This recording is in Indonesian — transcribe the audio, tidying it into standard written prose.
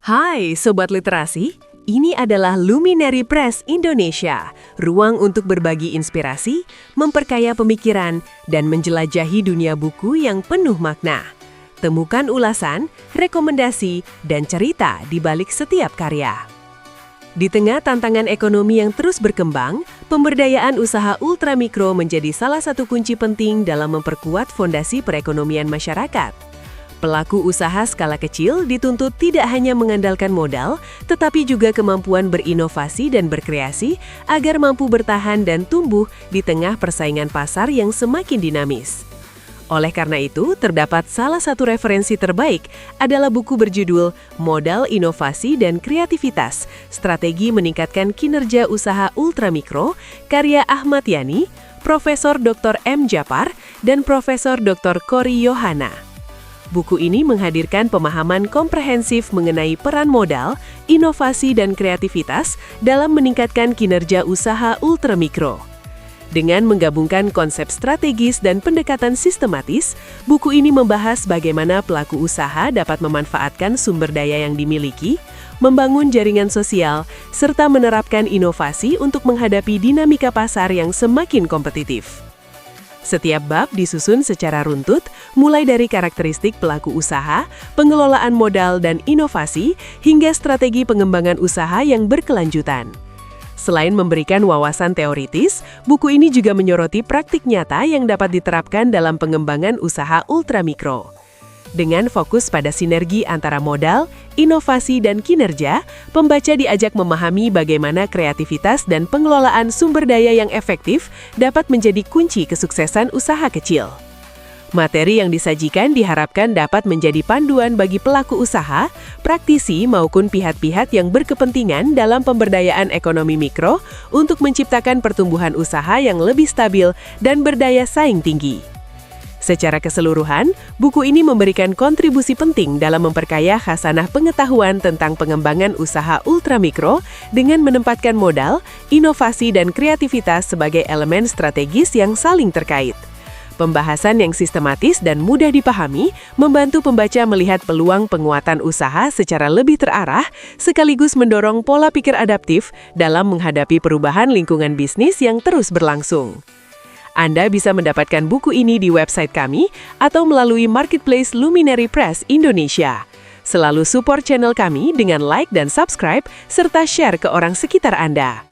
Hai Sobat Literasi, ini adalah Luminary Press Indonesia, ruang untuk berbagi inspirasi, memperkaya pemikiran, dan menjelajahi dunia buku yang penuh makna. Temukan ulasan, rekomendasi, dan cerita di balik setiap karya. Di tengah tantangan ekonomi yang terus berkembang, pemberdayaan usaha ultramikro menjadi salah satu kunci penting dalam memperkuat fondasi perekonomian masyarakat. Pelaku usaha skala kecil dituntut tidak hanya mengandalkan modal, tetapi juga kemampuan berinovasi dan berkreasi agar mampu bertahan dan tumbuh di tengah persaingan pasar yang semakin dinamis. Oleh karena itu, terdapat salah satu referensi terbaik adalah buku berjudul Modal Inovasi dan Kreativitas, Strategi Meningkatkan Kinerja Usaha Ultramikro, karya Ahmad Yani, Profesor Dr. M. Japar, dan Profesor Dr. Kori Yohana. Buku ini menghadirkan pemahaman komprehensif mengenai peran modal, inovasi, dan kreativitas dalam meningkatkan kinerja usaha ultramikro. Dengan menggabungkan konsep strategis dan pendekatan sistematis, buku ini membahas bagaimana pelaku usaha dapat memanfaatkan sumber daya yang dimiliki, membangun jaringan sosial, serta menerapkan inovasi untuk menghadapi dinamika pasar yang semakin kompetitif. Setiap bab disusun secara runtut, mulai dari karakteristik pelaku usaha, pengelolaan modal dan inovasi, hingga strategi pengembangan usaha yang berkelanjutan. Selain memberikan wawasan teoritis, buku ini juga menyoroti praktik nyata yang dapat diterapkan dalam pengembangan usaha ultramikro. Dengan fokus pada sinergi antara modal, inovasi, dan kinerja, pembaca diajak memahami bagaimana kreativitas dan pengelolaan sumber daya yang efektif dapat menjadi kunci kesuksesan usaha kecil. Materi yang disajikan diharapkan dapat menjadi panduan bagi pelaku usaha, praktisi maupun pihak-pihak yang berkepentingan dalam pemberdayaan ekonomi mikro untuk menciptakan pertumbuhan usaha yang lebih stabil dan berdaya saing tinggi. Secara keseluruhan, buku ini memberikan kontribusi penting dalam memperkaya khasanah pengetahuan tentang pengembangan usaha ultramikro dengan menempatkan modal, inovasi, dan kreativitas sebagai elemen strategis yang saling terkait. Pembahasan yang sistematis dan mudah dipahami membantu pembaca melihat peluang penguatan usaha secara lebih terarah, sekaligus mendorong pola pikir adaptif dalam menghadapi perubahan lingkungan bisnis yang terus berlangsung. Anda bisa mendapatkan buku ini di website kami atau melalui marketplace Luminary Press Indonesia. Selalu support channel kami dengan like dan subscribe, serta share ke orang sekitar Anda.